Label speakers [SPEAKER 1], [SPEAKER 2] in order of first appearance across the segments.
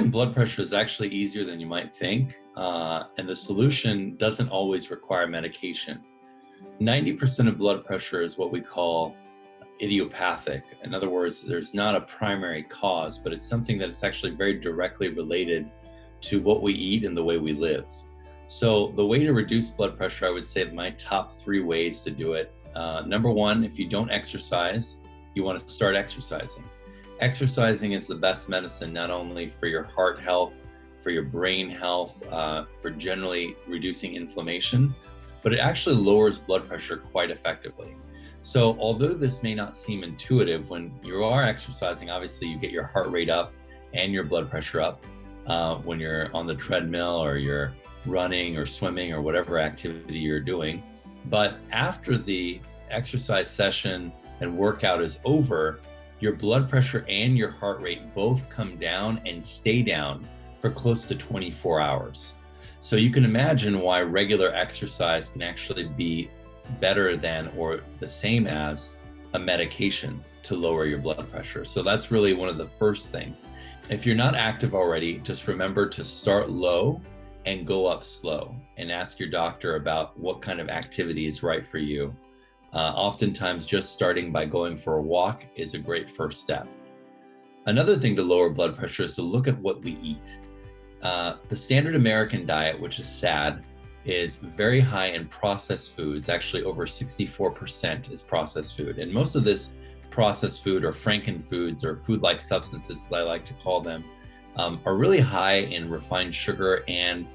[SPEAKER 1] lowering blood pressure is actually easier than you might think, and the solution doesn't always require medication. 90% of blood pressure is what we call idiopathic. In other words, there's not a primary cause, but it's something that is actually very directly related to what we eat and the way we live. So the way to reduce blood pressure, I would say my top 3 ways to do it. Number 1, if you don't exercise, you want to start exercising. Exercising is the best medicine, not only for your heart health, for your brain health, for generally reducing inflammation, but it actually lowers blood pressure quite effectively. So although this may not seem intuitive, when you are exercising, obviously you get your heart rate up and your blood pressure up when you're on the treadmill or you're running or swimming or whatever activity you're doing. But after the exercise session and workout is over, your blood pressure and your heart rate both come down and stay down for close to 24 hours. So you can imagine why regular exercise can actually be better than or the same as a medication to lower your blood pressure. So that's really one of the first things. If you're not active already, just remember to start low and go up slow, and ask your doctor about what kind of activity is right for you. Oftentimes just starting by going for a walk is a great first step. Another thing to lower blood pressure is to look at what we eat. The standard American diet, which is SAD, is very high in processed foods. Actually, over 64% is processed food. And most of this processed food, or frankenfoods, or food-like substances, as I like to call them, are really high in refined sugar and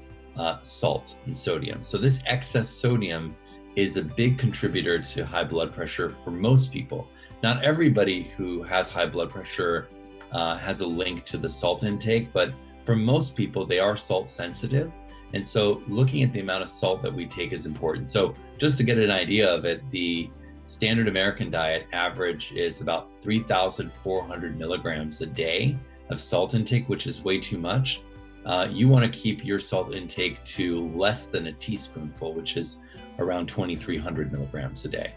[SPEAKER 1] salt and sodium. So this excess sodium is a big contributor to high blood pressure for most people. Not everybody who has high blood pressure has a link to the salt intake, but for most people, they are salt sensitive. And so looking at the amount of salt that we take is important. So just to get an idea of it, the standard American diet average is about 3,400 milligrams a day of salt intake, which is way too much. You want to keep your salt intake to less than a teaspoonful, which is around 2,300 milligrams a day.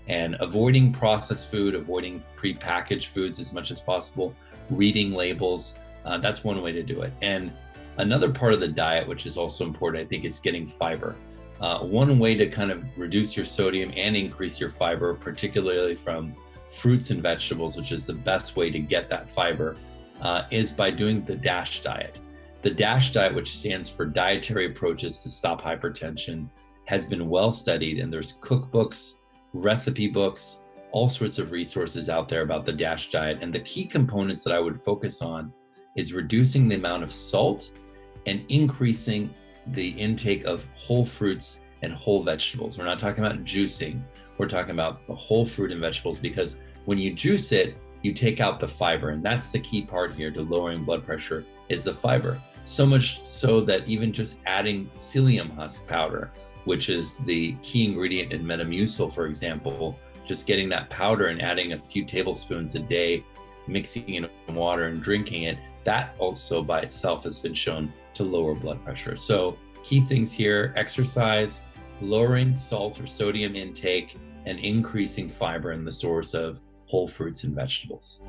[SPEAKER 1] And avoiding processed food, avoiding prepackaged foods as much as possible, reading labels, that's one way to do it. And another part of the diet, which is also important, I think, is getting fiber. One way to kind of reduce your sodium and increase your fiber, particularly from fruits and vegetables, which is the best way to get that fiber, is by doing the DASH diet. The DASH diet, which stands for Dietary Approaches to Stop Hypertension, has been well studied, and there's cookbooks, recipe books, all sorts of resources out there about the DASH diet. And the key components that I would focus on is reducing the amount of salt and increasing the intake of whole fruits and whole vegetables. We're not talking about juicing. We're talking about the whole fruit and vegetables, because when you juice it, you take out the fiber. And that's the key part here to lowering blood pressure, is the fiber. So much so that even just adding psyllium husk powder, which is the key ingredient in Metamucil, for example, just getting that powder and adding a few tablespoons a day, mixing it in water and drinking it, that also by itself has been shown to lower blood pressure. So key things here: exercise, lowering salt or sodium intake, and increasing fiber in the source of whole fruits and vegetables.